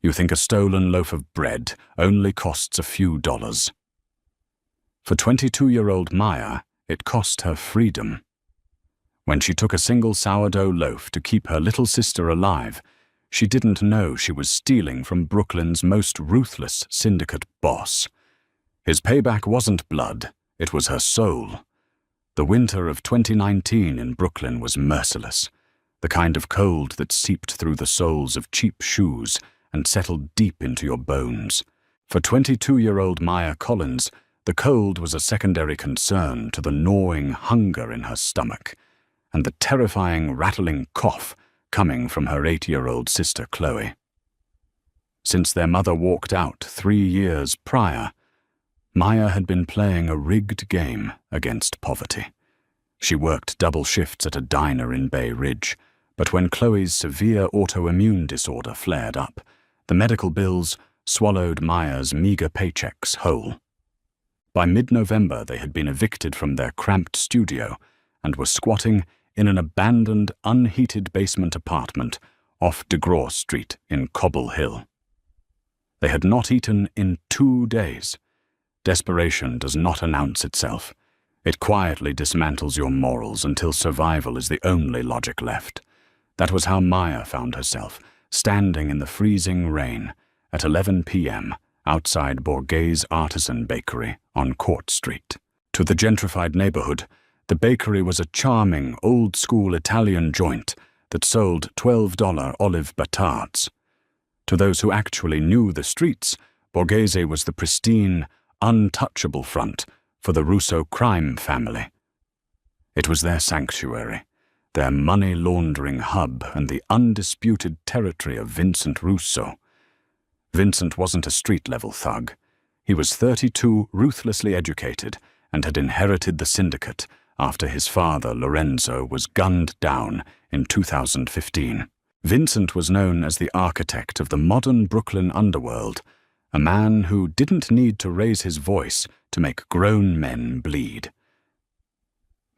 You think a stolen loaf of bread only costs a few dollars. For 22-year-old Maya, it cost her freedom. When she took a single sourdough loaf to keep her little sister alive, she didn't know she was stealing from Brooklyn's most ruthless syndicate boss. His payback wasn't blood, it was her soul. The winter of 2019 in Brooklyn was merciless, the kind of cold that seeped through the soles of cheap shoes and settled deep into your bones. For 22-year-old Maya Collins, the cold was a secondary concern to the gnawing hunger in her stomach and the terrifying rattling cough coming from her 8-year-old sister Chloe. Since their mother walked out 3 years prior, Maya had been playing a rigged game against poverty. She worked double shifts at a diner in Bay Ridge, but when Chloe's severe autoimmune disorder flared up, the medical bills swallowed Maya's meager paychecks whole. By mid-November, they had been evicted from their cramped studio and were squatting in an abandoned, unheated basement apartment off DeGraw Street in Cobble Hill. They had not eaten in 2 days. Desperation does not announce itself. It quietly dismantles your morals until survival is the only logic left. That was how Maya found herself, standing in the freezing rain at 11 p.m. outside Borghese Artisan Bakery on Court Street. To the gentrified neighborhood, the bakery was a charming, old-school Italian joint that sold $12 olive battards. To those who actually knew the streets, Borghese was the pristine, untouchable front for the Russo crime family. It was their sanctuary, their money-laundering hub and the undisputed territory of Vincent Russo. Vincent wasn't a street-level thug. He was 32, ruthlessly educated, and had inherited the syndicate after his father, Lorenzo, was gunned down in 2015. Vincent was known as the architect of the modern Brooklyn underworld, a man who didn't need to raise his voice to make grown men bleed.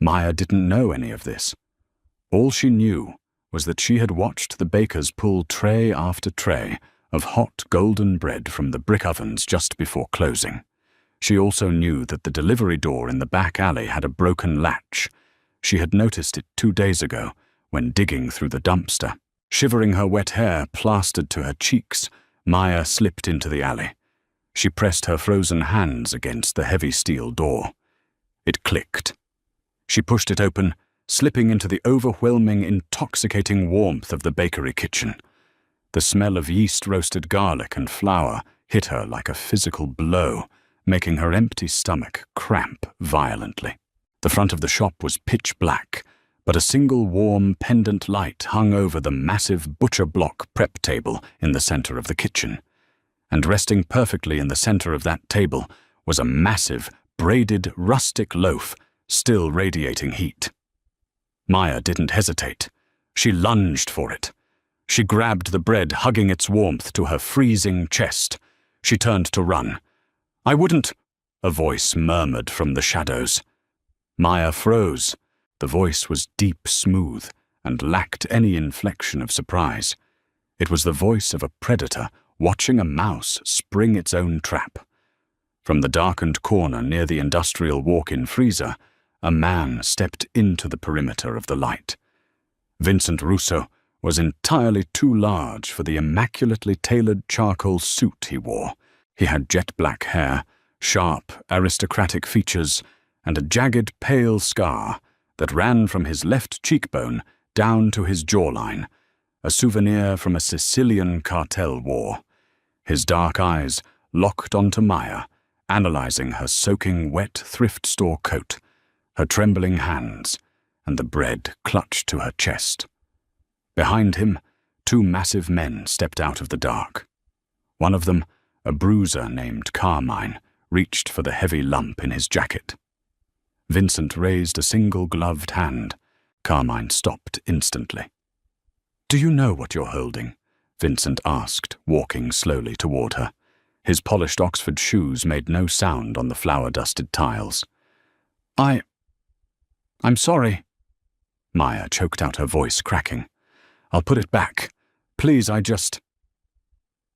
Maya didn't know any of this. All she knew was that she had watched the bakers pull tray after tray of hot golden bread from the brick ovens just before closing. She also knew that the delivery door in the back alley had a broken latch. She had noticed it 2 days ago when digging through the dumpster. Shivering, her wet hair plastered to her cheeks, Maya slipped into the alley. She pressed her frozen hands against the heavy steel door. It clicked. She pushed it open, slipping into the overwhelming, intoxicating warmth of the bakery kitchen. The smell of yeast-roasted garlic and flour hit her like a physical blow, making her empty stomach cramp violently. The front of the shop was pitch black, but a single warm pendant light hung over the massive butcher block prep table in the center of the kitchen. And resting perfectly in the center of that table was a massive, braided, rustic loaf, still radiating heat. Maya didn't hesitate. She lunged for it. She grabbed the bread, hugging its warmth to her freezing chest. She turned to run. "I wouldn't," a voice murmured from the shadows. Maya froze. The voice was deep, smooth, and lacked any inflection of surprise. It was the voice of a predator watching a mouse spring its own trap. From the darkened corner near the industrial walk-in freezer, a man stepped into the perimeter of the light. Vincent Russo was entirely too large for the immaculately tailored charcoal suit he wore. He had jet black hair, sharp, aristocratic features, and a jagged, pale scar that ran from his left cheekbone down to his jawline, a souvenir from a Sicilian cartel war. His dark eyes locked onto Maya, analyzing her soaking wet thrift store coat, her trembling hands, and the bread clutched to her chest. Behind him, 2 massive men stepped out of the dark. One of them, a bruiser named Carmine, reached for the heavy lump in his jacket. Vincent raised a single gloved hand. Carmine stopped instantly. "Do you know what you're holding?" Vincent asked, walking slowly toward her. His polished Oxford shoes made no sound on the flour-dusted tiles. I'm sorry." Maya choked out, her voice cracking. "I'll put it back. Please,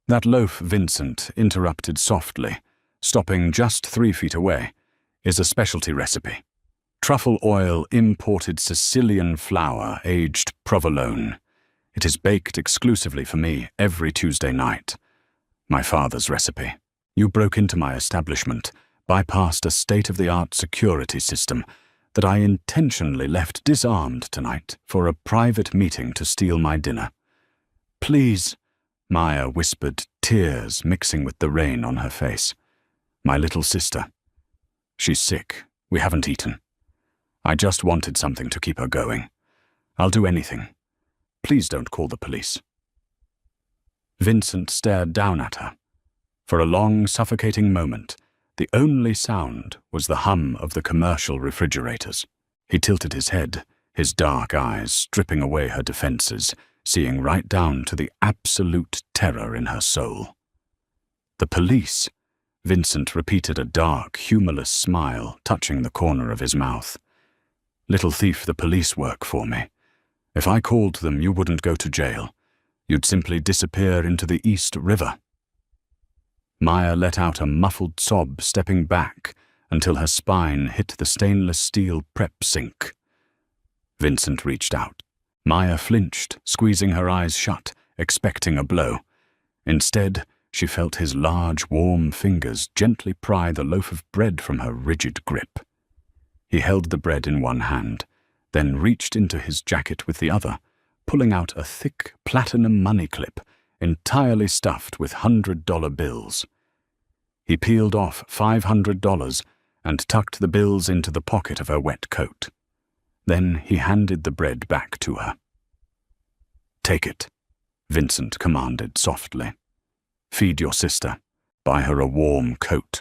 That loaf, Vincent interrupted softly, stopping just 3 feet away, is a specialty recipe. Truffle oil, imported Sicilian flour, aged provolone. It is baked exclusively for me every Tuesday night. My father's recipe. You broke into my establishment, bypassed a state-of-the-art security system that I intentionally left disarmed tonight for a private meeting to steal my dinner. Please, Maya whispered, tears mixing with the rain on her face. My little sister. She's sick. We haven't eaten. I just wanted something to keep her going. I'll do anything. Please don't call the police. Vincent stared down at her. For a long, suffocating moment, the only sound was the hum of the commercial refrigerators. He tilted his head, his dark eyes stripping away her defenses, seeing right down to the absolute terror in her soul. The police, Vincent repeated, a dark, humorless smile touching the corner of his mouth. Little thief, the police work for me. If I called them, you wouldn't go to jail. You'd simply disappear into the East River. Maya let out a muffled sob, stepping back until her spine hit the stainless steel prep sink. Vincent reached out. Maya flinched, squeezing her eyes shut, expecting a blow. Instead, she felt his large, warm fingers gently pry the loaf of bread from her rigid grip. He held the bread in one hand, then reached into his jacket with the other, pulling out a thick platinum money clip entirely stuffed with $100 bills. He peeled off $500 and tucked the bills into the pocket of her wet coat. Then he handed the bread back to her. Take it, Vincent commanded softly. Feed your sister. Buy her a warm coat.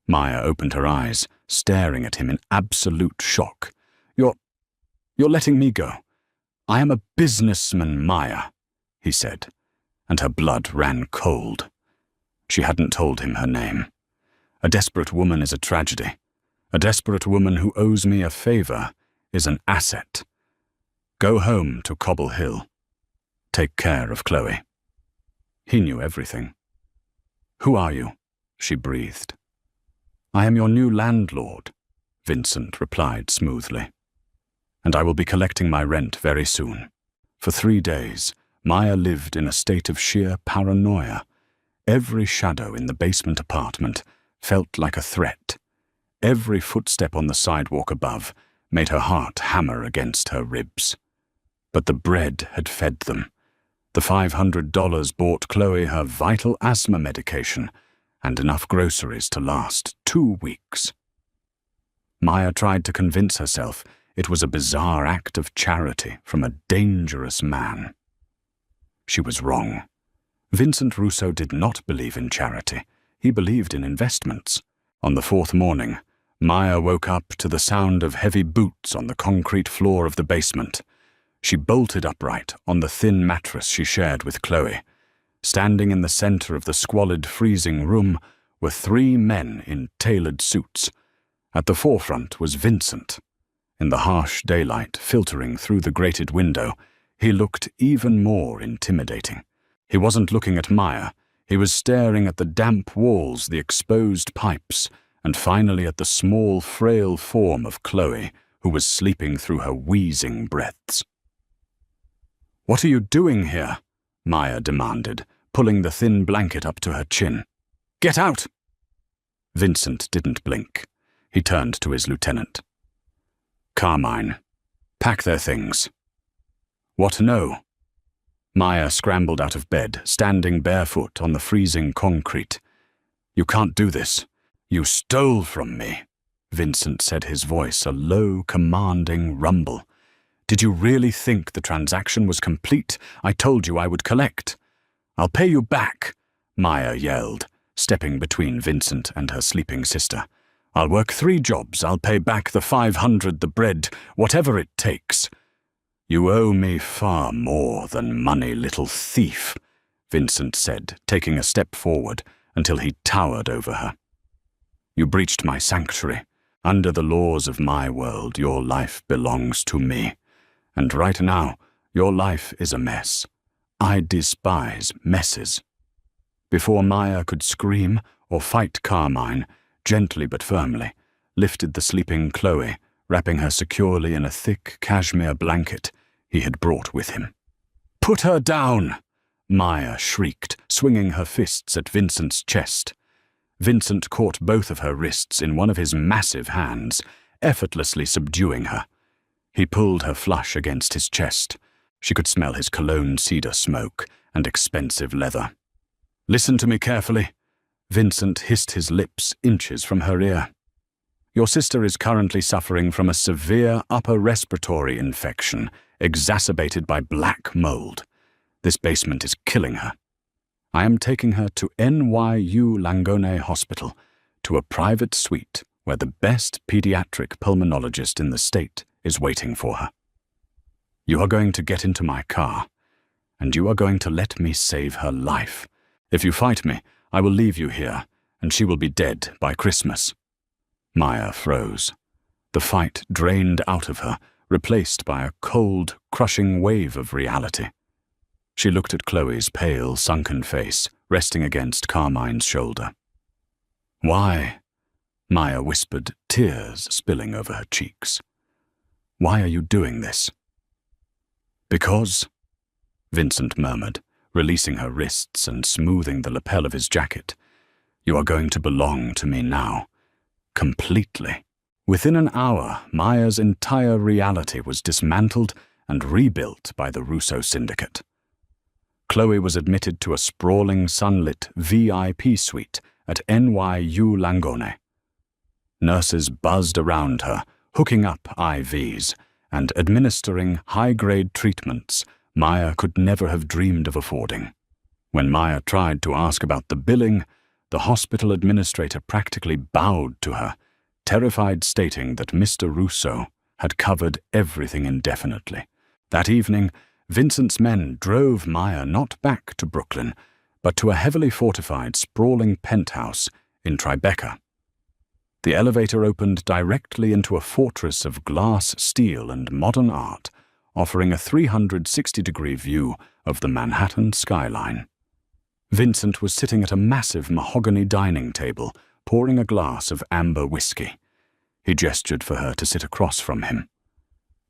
Maya opened her eyes, staring at him in absolute shock. You're letting me go. I am a businessman, Maya, he said, and her blood ran cold. She hadn't told him her name. A desperate woman is a tragedy. A desperate woman who owes me a favor is an asset. Go home to Cobble Hill. Take care of Chloe. He knew everything. Who are you? She breathed. I am your new landlord, Vincent replied smoothly. And I will be collecting my rent very soon. For 3 days, Maya lived in a state of sheer paranoia. Every shadow in the basement apartment felt like a threat. Every footstep on the sidewalk above made her heart hammer against her ribs. But the bread had fed them. The $500 bought Chloe her vital asthma medication and enough groceries to last 2 weeks. Maya tried to convince herself it was a bizarre act of charity from a dangerous man. She was wrong. Vincent Russo did not believe in charity. He believed in investments. On the 4th morning, Maya woke up to the sound of heavy boots on the concrete floor of the basement. She bolted upright on the thin mattress she shared with Chloe. Standing in the center of the squalid, freezing room were 3 men in tailored suits. At the forefront was Vincent. In the harsh daylight filtering through the grated window, he looked even more intimidating. He wasn't looking at Maya. He was staring at the damp walls, the exposed pipes, and finally at the small, frail form of Chloe, who was sleeping through her wheezing breaths. "What are you doing here?" Maya demanded, pulling the thin blanket up to her chin. "Get out!" Vincent didn't blink. He turned to his lieutenant. "Carmine, pack their things." "What no?" Maya scrambled out of bed, standing barefoot on the freezing concrete. "You can't do this. You stole from me," Vincent said, his voice a low, commanding rumble. "Did you really think the transaction was complete? I told you I would collect." "I'll pay you back," Maya yelled, stepping between Vincent and her sleeping sister. "I'll work 3 jobs. I'll pay back the $500, the bread, whatever it takes." "You owe me far more than money, little thief," Vincent said, taking a step forward until he towered over her. "You breached my sanctuary. Under the laws of my world, your life belongs to me. And right now, your life is a mess. I despise messes." Before Maya could scream or fight Carmine, gently but firmly, lifted the sleeping Chloe, wrapping her securely in a thick cashmere blanket he had brought with him. "Put her down!" Maya shrieked, swinging her fists at Vincent's chest. Vincent caught both of her wrists in one of his massive hands, effortlessly subduing her. He pulled her flush against his chest. She could smell his cologne cedar smoke and expensive leather. "Listen to me carefully." Vincent hissed his lips inches from her ear. "Your sister is currently suffering from a severe upper respiratory infection exacerbated by black mold. This basement is killing her. I am taking her to NYU Langone Hospital, to a private suite where the best pediatric pulmonologist in the state is waiting for her. You are going to get into my car, and you are going to let me save her life. If you fight me, I will leave you here, and she will be dead by Christmas." Maya froze. The fight drained out of her, replaced by a cold, crushing wave of reality. She looked at Chloe's pale, sunken face, resting against Carmine's shoulder. "Why?" Maya whispered, tears spilling over her cheeks. "Why are you doing this?" "Because," Vincent murmured, releasing her wrists and smoothing the lapel of his jacket, "you are going to belong to me now. Completely." Within an hour, Maya's entire reality was dismantled and rebuilt by the Russo Syndicate. Chloe was admitted to a sprawling, sunlit VIP suite at NYU Langone. Nurses buzzed around her, hooking up IVs and administering high-grade treatments Maya could never have dreamed of affording. When Maya tried to ask about the billing, the hospital administrator practically bowed to her, terrified, stating that Mr. Russo had covered everything indefinitely. That evening, Vincent's men drove Maya not back to Brooklyn, but to a heavily fortified, sprawling penthouse in Tribeca. The elevator opened directly into a fortress of glass, steel, and modern art, offering a 360-degree view of the Manhattan skyline. Vincent was sitting at a massive mahogany dining table, pouring a glass of amber whiskey. He gestured for her to sit across from him.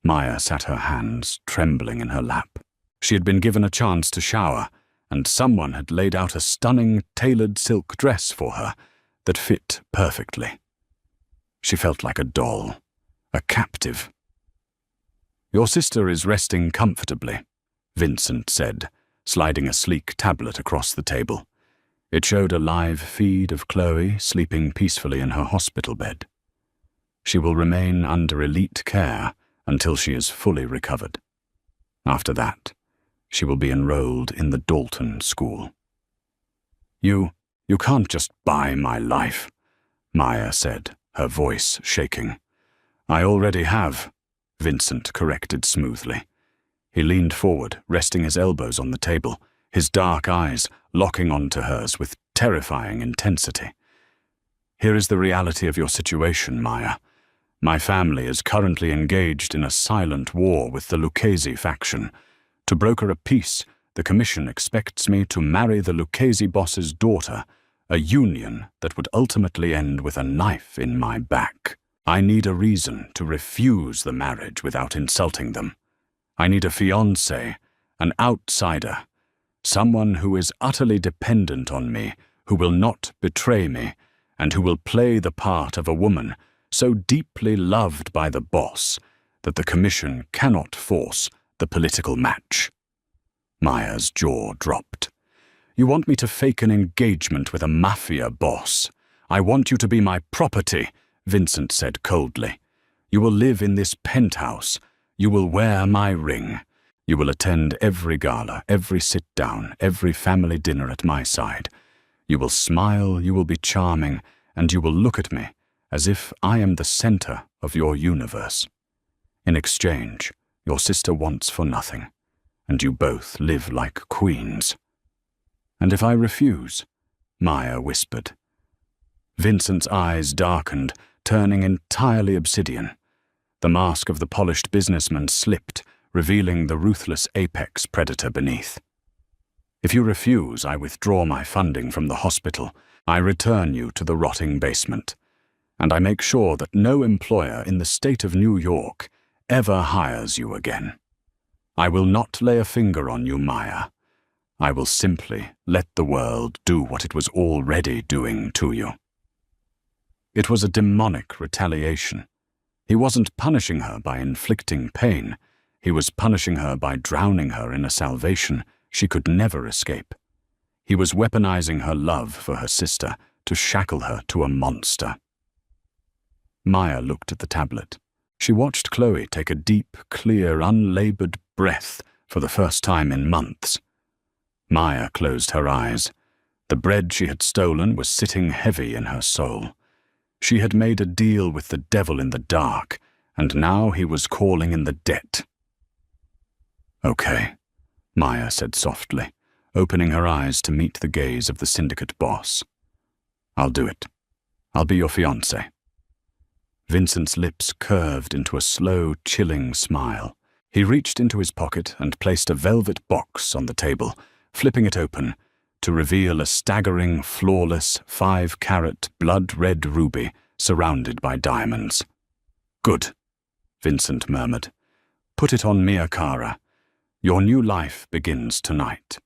Maya sat her hands trembling in her lap. She had been given a chance to shower, and someone had laid out a stunning, tailored silk dress for her that fit perfectly. She felt like a doll, a captive. "Your sister is resting comfortably," Vincent said, sliding a sleek tablet across the table. It showed a live feed of Chloe sleeping peacefully in her hospital bed. She will remain under elite care until she is fully recovered. After that, she will be enrolled in the Dalton School. You can't just buy my life," Maya said, her voice shaking. "I already have," Vincent corrected smoothly. He leaned forward, resting his elbows on the table, his dark eyes locking onto hers with terrifying intensity. "Here is the reality of your situation, Maya. My family is currently engaged in a silent war with the Lucchese faction. To broker a peace, the Commission expects me to marry the Lucchese boss's daughter, a union that would ultimately end with a knife in my back. I need a reason to refuse the marriage without insulting them. I need a fiancé, an outsider, someone who is utterly dependent on me, who will not betray me, and who will play the part of a woman so deeply loved by the boss that the Commission cannot force the political match." Maya's jaw dropped. "You want me to fake an engagement with a mafia boss? I want you to be my property," Vincent said coldly. "You will live in this penthouse. You will wear my ring. You will attend every gala, every sit-down, every family dinner at my side. You will smile, you will be charming, and you will look at me as if I am the center of your universe. In exchange, your sister wants for nothing, and you both live like queens." "And if I refuse?" Maya whispered. Vincent's eyes darkened, turning entirely obsidian. The mask of the polished businessman slipped, revealing the ruthless apex predator beneath. If you refuse, I withdraw my funding from the hospital. I return you to the rotting basement. And I make sure that no employer in the state of New York ever hires you again. I will not lay a finger on you, Maya. I will simply let the world do what it was already doing to you." It was a demonic retaliation. He wasn't punishing her by inflicting pain. He was punishing her by drowning her in a salvation she could never escape. He was weaponizing her love for her sister to shackle her to a monster. Maya looked at the tablet. She watched Chloe take a deep, clear, unlabored breath for the first time in months. Maya closed her eyes. The bread she had stolen was sitting heavy in her soul. She had made a deal with the devil in the dark, and now he was calling in the debt. "Okay," Maya said softly, opening her eyes to meet the gaze of the syndicate boss. "I'll do it. I'll be your fiancé." Vincent's lips curved into a slow, chilling smile. He reached into his pocket and placed a velvet box on the table, flipping it open to reveal a staggering, flawless, 5-carat blood-red ruby surrounded by diamonds. "Good," Vincent murmured. "Put it on Mia Cara. Your new life begins tonight.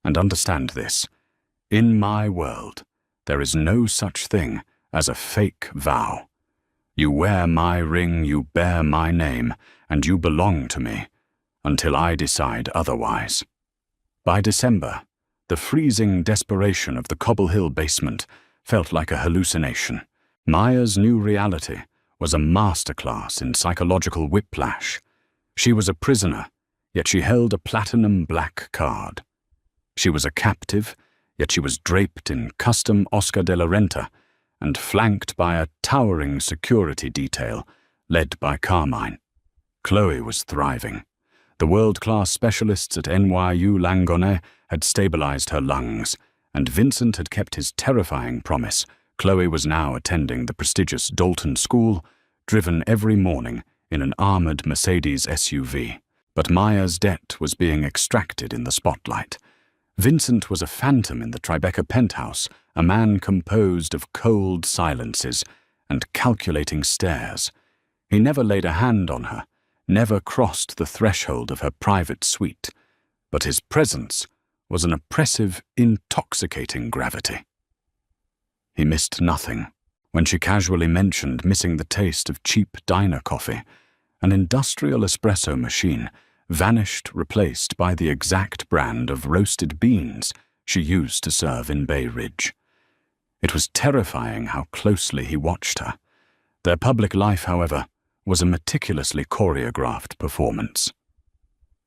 And understand this. In my world, there is no such thing as a fake vow. You wear my ring, you bear my name, and you belong to me, until I decide otherwise." By December, the freezing desperation of the Cobble Hill basement felt like a hallucination. Maya's new reality was a masterclass in psychological whiplash. She was a prisoner, yet she held a platinum black card. She was a captive, yet she was draped in custom Oscar de la Renta and flanked by a towering security detail led by Carmine. Chloe was thriving. The world-class specialists at NYU Langone had stabilized her lungs, and Vincent had kept his terrifying promise. Chloe was now attending the prestigious Dalton School, driven every morning in an armored Mercedes SUV. But Maya's debt was being extracted in the spotlight. Vincent was a phantom in the Tribeca penthouse, a man composed of cold silences and calculating stares. He never laid a hand on her, never crossed the threshold of her private suite, but his presence was an oppressive, intoxicating gravity. He missed nothing. When she casually mentioned missing the taste of cheap diner coffee, an industrial espresso machine vanished, replaced by the exact brand of roasted beans she used to serve in Bay Ridge. It was terrifying how closely he watched her. Their public life, however, was a meticulously choreographed performance.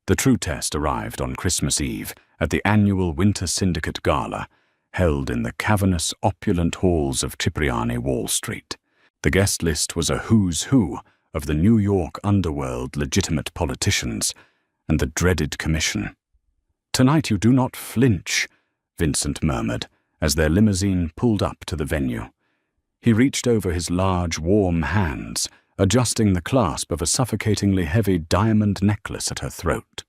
The true test arrived on Christmas Eve at the annual Winter Syndicate Gala, held in the cavernous, opulent halls of Cipriani Wall Street. The guest list was a who's who of the New York underworld legitimate politicians and the dreaded commission. "Tonight you do not flinch," Vincent murmured as their limousine pulled up to the venue. He reached over his large, warm hands, adjusting the clasp of a suffocatingly heavy diamond necklace at her throat.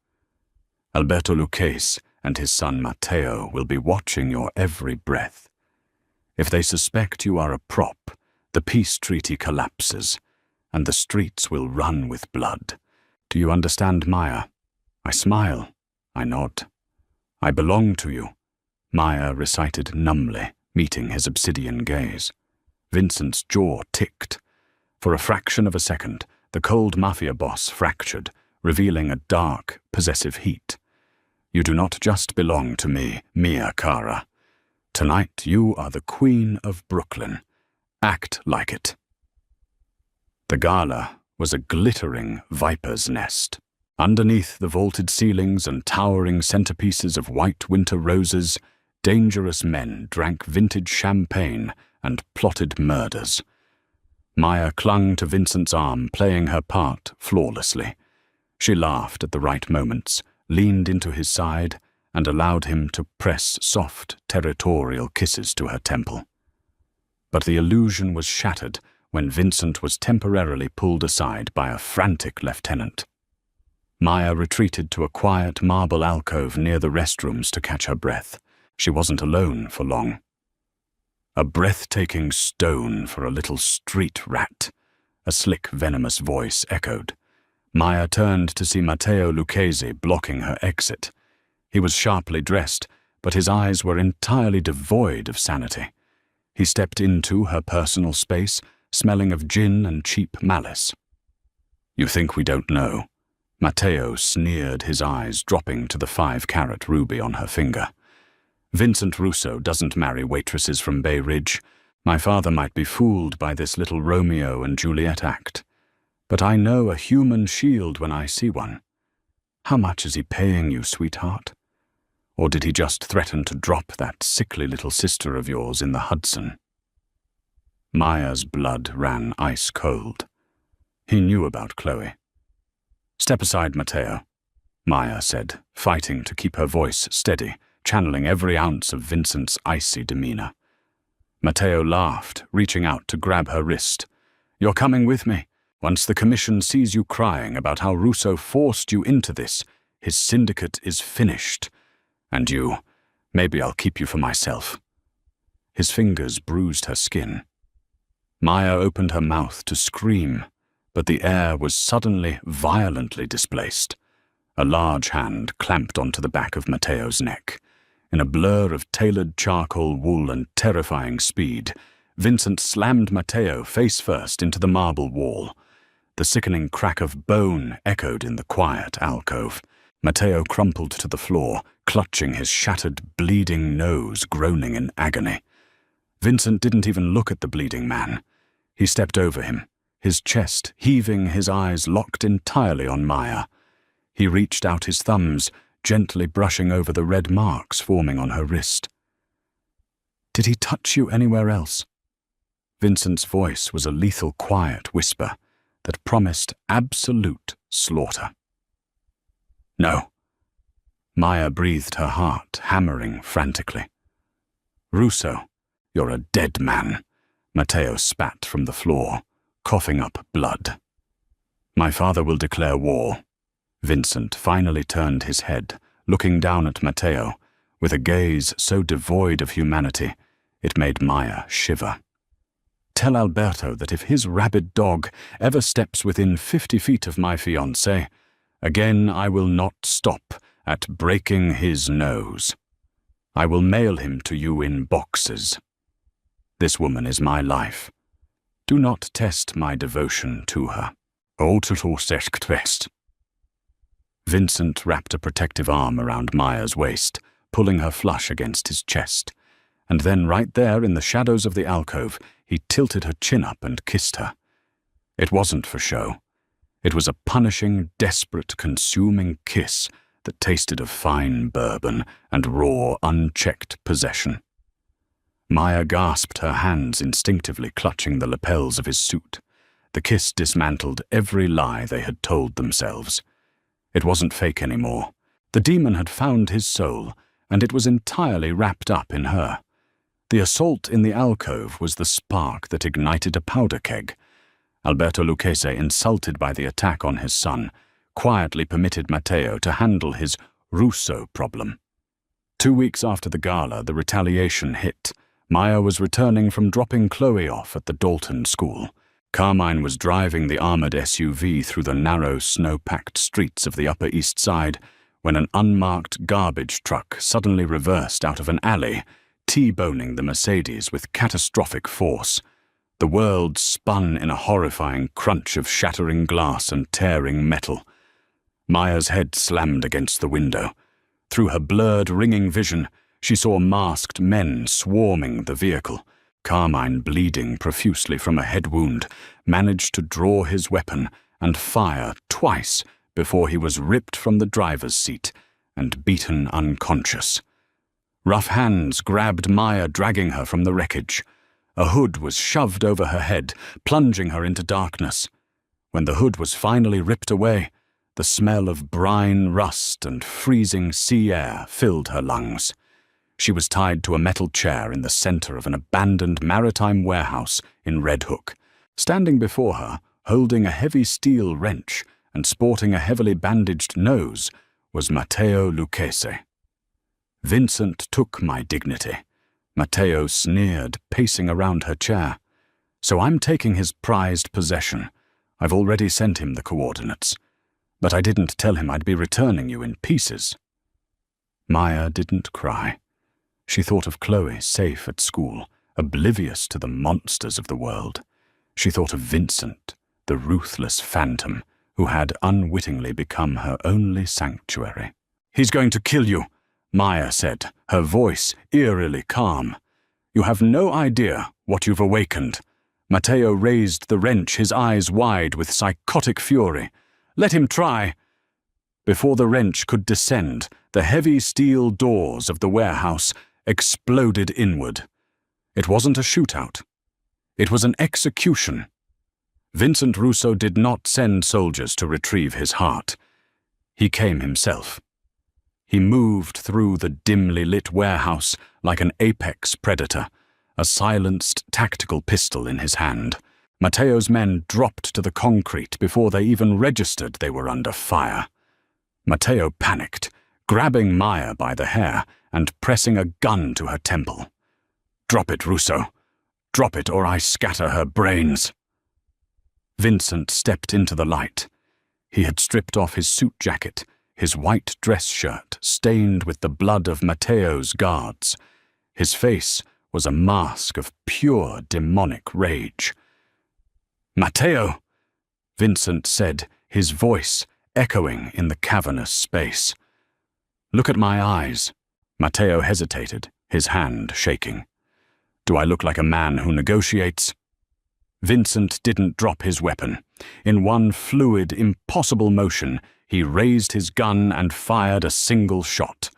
"Alberto Lucchese and his son Matteo will be watching your every breath. If they suspect you are a prop, the peace treaty collapses, and the streets will run with blood. Do you understand, Maya?" I smile. I nod. "I belong to you," Maya recited numbly, meeting his obsidian gaze. Vincent's jaw ticked. For a fraction of a second, the cold Mafia Boss fractured, revealing a dark, possessive heat. "You do not just belong to me, Mia Cara. Tonight you are the Queen of Brooklyn. Act like it." The gala was a glittering viper's nest. Underneath the vaulted ceilings and towering centerpieces of white winter roses, dangerous men drank vintage champagne and plotted murders. Maya clung to Vincent's arm, playing her part flawlessly. She laughed at the right moments, leaned into his side, and allowed him to press soft, territorial kisses to her temple. But the illusion was shattered when Vincent was temporarily pulled aside by a frantic lieutenant. Maya retreated to a quiet marble alcove near the restrooms to catch her breath. She wasn't alone for long. A breathtaking stone for a little street rat, a slick, venomous voice echoed. Maya turned to see Matteo Lucchese blocking her exit. He was sharply dressed, but his eyes were entirely devoid of sanity. He stepped into her personal space, smelling of gin and cheap malice. "You think we don't know?" Matteo sneered, his eyes dropping to the 5-carat ruby on her finger. "Vincent Russo doesn't marry waitresses from Bay Ridge. My father might be fooled by this little Romeo and Juliet act. But I know a human shield when I see one. How much is he paying you, sweetheart? Or did he just threaten to drop that sickly little sister of yours in the Hudson?" Maya's blood ran ice cold. He knew about Chloe. "Step aside, Matteo," Maya said, fighting to keep her voice steady, channeling every ounce of Vincent's icy demeanor. Matteo laughed, reaching out to grab her wrist. "You're coming with me. Once the commission sees you crying about how Russo forced you into this, his syndicate is finished. And you, maybe I'll keep you for myself." His fingers bruised her skin. Maya opened her mouth to scream, but the air was suddenly violently displaced. A large hand clamped onto the back of Matteo's neck. In a blur of tailored charcoal wool and terrifying speed, Vincent slammed Matteo face first into the marble wall. The sickening crack of bone echoed in the quiet alcove. Matteo crumpled to the floor, clutching his shattered, bleeding nose, groaning in agony. Vincent didn't even look at the bleeding man. He stepped over him, his chest heaving, his eyes locked entirely on Maya. He reached out his thumbs, gently brushing over the red marks forming on her wrist. "Did he touch you anywhere else?" Vincent's voice was a lethal quiet whisper that promised absolute slaughter. "No." Maya breathed, her heart hammering frantically. "Russo, you're a dead man," Matteo spat from the floor, coughing up blood. "My father will declare war." Vincent finally turned his head, looking down at Matteo, with a gaze so devoid of humanity, it made Maya shiver. "Tell Alberto that if his rabid dog ever steps within 50 feet of my fiancée, again I will not stop at breaking his nose. I will mail him to you in boxes. This woman is my life. Do not test my devotion to her." Vincent wrapped a protective arm around Maya's waist, pulling her flush against his chest. And then right there in the shadows of the alcove, he tilted her chin up and kissed her. It wasn't for show. It was a punishing, desperate, consuming kiss that tasted of fine bourbon and raw, unchecked possession. Maya gasped, her hands instinctively clutching the lapels of his suit. The kiss dismantled every lie they had told themselves. It wasn't fake anymore. The demon had found his soul, and it was entirely wrapped up in her. The assault in the alcove was the spark that ignited a powder keg. Alberto Lucchese, insulted by the attack on his son, quietly permitted Matteo to handle his Russo problem. 2 weeks after the gala, the Retaliation hit. Maya was returning from dropping Chloe off at the Dalton school. Carmine was driving the armored SUV through the narrow, snow-packed streets of the Upper East Side when an unmarked garbage truck suddenly reversed out of an alley, T-boning the Mercedes with catastrophic force. The world spun in a horrifying crunch of shattering glass and tearing metal. Maya's head slammed against the window. Through her blurred, ringing vision, she saw masked men swarming the vehicle. Carmine, bleeding profusely from a head wound, managed to draw his weapon and fire twice before he was ripped from the driver's seat and beaten unconscious. Rough hands grabbed Maya, dragging her from the wreckage. A hood was shoved over her head, plunging her into darkness. When the hood was finally ripped away, the smell of brine, rust, and freezing sea air filled her lungs. She was tied to a metal chair in the center of an abandoned maritime warehouse in Red Hook. Standing before her, holding a heavy steel wrench and sporting a heavily bandaged nose, was Matteo Lucchese. Vincent took my dignity. Matteo sneered, pacing around her chair. So I'm taking his prized possession. I've already sent him the coordinates. But I didn't tell him I'd be returning you in pieces. Maya didn't cry. She thought of Chloe safe at school, oblivious to the monsters of the world. She thought of Vincent, the ruthless phantom, who had unwittingly become her only sanctuary. "He's going to kill you," Maya said, her voice eerily calm. "You have no idea what you've awakened." Matteo raised the wrench, his eyes wide with psychotic fury. "Let him try." Before the wrench could descend, the heavy steel doors of the warehouse exploded inward. It wasn't a shootout. It was an execution. Vincent Russo did not send soldiers to retrieve his heart. He came himself. He moved through the dimly lit warehouse like an apex predator, a silenced tactical pistol in his hand. Matteo's men dropped to the concrete before they even registered they were under fire. Matteo panicked, grabbing Maya by the hair and pressing a gun to her temple. "Drop it, Russo. Drop it or I scatter her brains." Vincent stepped into the light. He had stripped off his suit jacket, his white dress shirt stained with the blood of Matteo's guards. His face was a mask of pure demonic rage. "Matteo," Vincent said, his voice echoing in the cavernous space. "Look at my eyes." Matteo hesitated, his hand shaking. "Do I look like a man who negotiates?" Vincent didn't drop his weapon. In one fluid, impossible motion, he raised his gun and fired a single shot.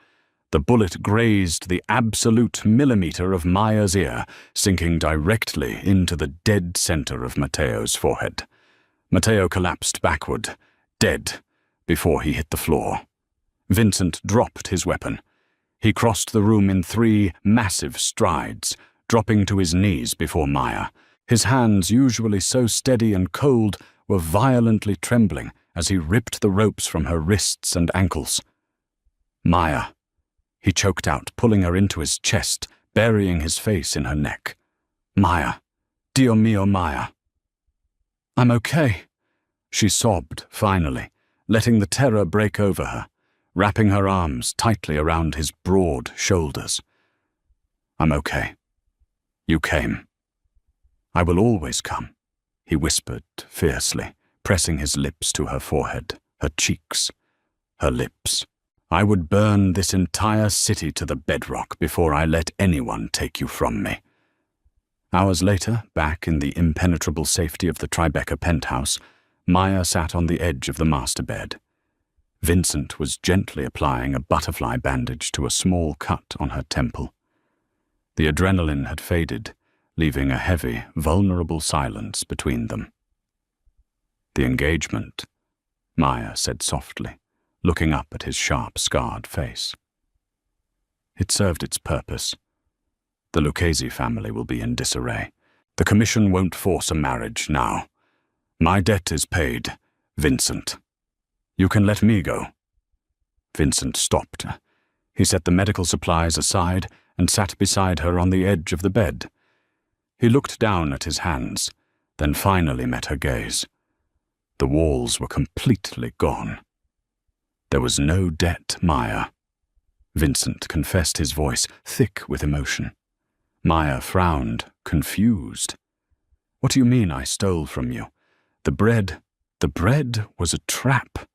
The bullet grazed the absolute millimeter of Maya's ear, sinking directly into the dead center of Matteo's forehead. Matteo collapsed backward, dead, before he hit the floor. Vincent dropped his weapon. He crossed the room in 3 massive strides, dropping to his knees before Maya. His hands, usually so steady and cold, were violently trembling as he ripped the ropes from her wrists and ankles. "Maya," he choked out, pulling her into his chest, burying his face in her neck. "Maya, Dio mio, Maya." "I'm okay," she sobbed finally, letting the terror break over her, wrapping her arms tightly around his broad shoulders. "I'm okay. You came. I will always come," he whispered fiercely, pressing his lips to her forehead, her cheeks, her lips. "I would burn this entire city to the bedrock before I let anyone take you from me." Hours later, back in the impenetrable safety of the Tribeca penthouse, Maya sat on the edge of the master bed. Vincent was gently applying a butterfly bandage to a small cut on her temple. The adrenaline had faded, leaving a heavy, vulnerable silence between them. "The engagement," Maya said softly, looking up at his sharp, scarred face. "It served its purpose. The Lucchese family will be in disarray. The commission won't force a marriage now. My debt is paid, Vincent. You can let me go." Vincent stopped. He set the medical supplies aside and sat beside her on the edge of the bed. He looked down at his hands, then finally met her gaze. The walls were completely gone. "There was no debt, Maya," Vincent confessed, his voice thick with emotion. Maya frowned, confused. "What do you mean I stole from you? The bread was a trap,"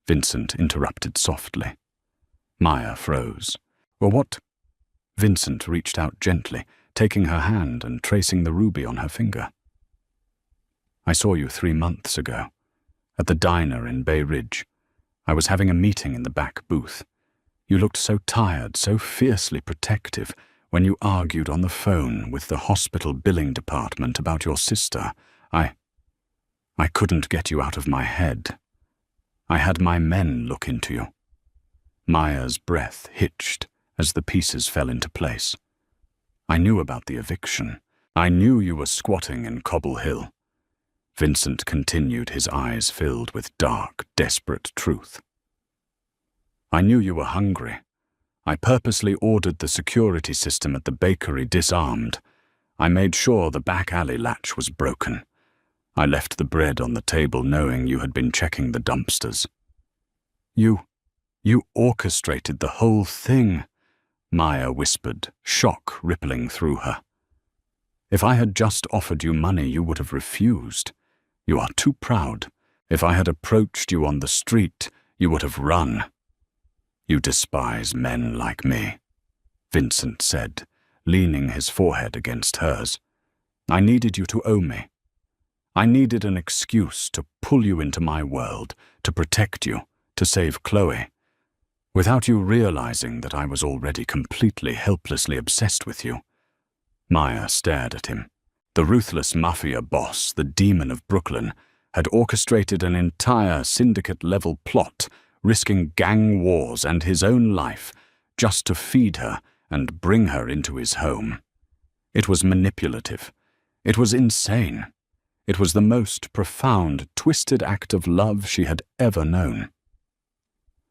Vincent interrupted softly. Maya froze. "Well, what?" Vincent reached out gently, taking her hand and tracing the ruby on her finger. "I saw you 3 months ago, at the diner in Bay Ridge. I was having a meeting in the back booth. You looked so tired, so fiercely protective, when you argued on the phone with the hospital billing department about your sister. I couldn't get you out of my head. I had my men look into you." Maya's breath hitched as the pieces fell into place. "I knew about the eviction. I knew you were squatting in Cobble Hill." Vincent continued, his eyes filled with dark, desperate truth. I knew you were hungry. I purposely ordered the security system at the bakery disarmed. I made sure the back alley latch was broken. I left the bread on the table knowing you had been checking the dumpsters. You orchestrated the whole thing, Maya whispered, shock rippling through her. If I had just offered you money, you would have refused. You are too proud. If I had approached you on the street, you would have run. You despise men like me, Vincent said, leaning his forehead against hers. I needed you to owe me. I needed an excuse to pull you into my world, to protect you, to save Chloe, without you realizing that I was already completely, helplessly obsessed with you. Maya stared at him. The ruthless mafia boss, the demon of Brooklyn, had orchestrated an entire syndicate-level plot, risking gang wars and his own life, just to feed her and bring her into his home. It was manipulative. It was insane. It was the most profound, twisted act of love she had ever known.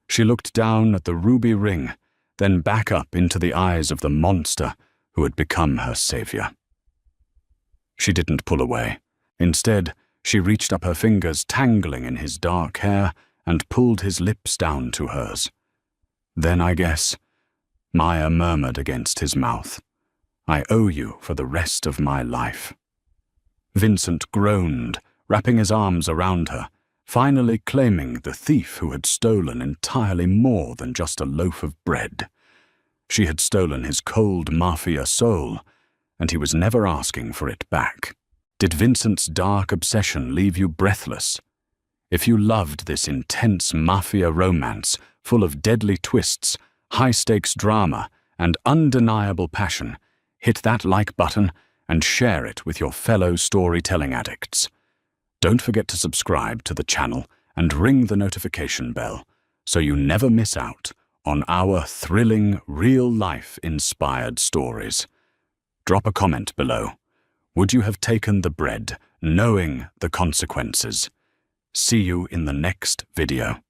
She looked down at the ruby ring, then back up into the eyes of the monster who had become her savior. She didn't pull away. Instead, she reached up her fingers, tangling in his dark hair, and pulled his lips down to hers. Then I guess, Maya murmured against his mouth, I owe you for the rest of my life. Vincent groaned, wrapping his arms around her, finally claiming the thief who had stolen entirely more than just a loaf of bread. She had stolen his cold mafia soul, and he was never asking for it back. Did Vincent's dark obsession leave you breathless? If you loved this intense mafia romance, full of deadly twists, high-stakes drama, and undeniable passion, hit that like button and share it with your fellow storytelling addicts. Don't forget to subscribe to the channel and ring the notification bell so you never miss out on our thrilling, real-life inspired stories. Drop a comment below. Would you have taken the bread, knowing the consequences? See you in the next video.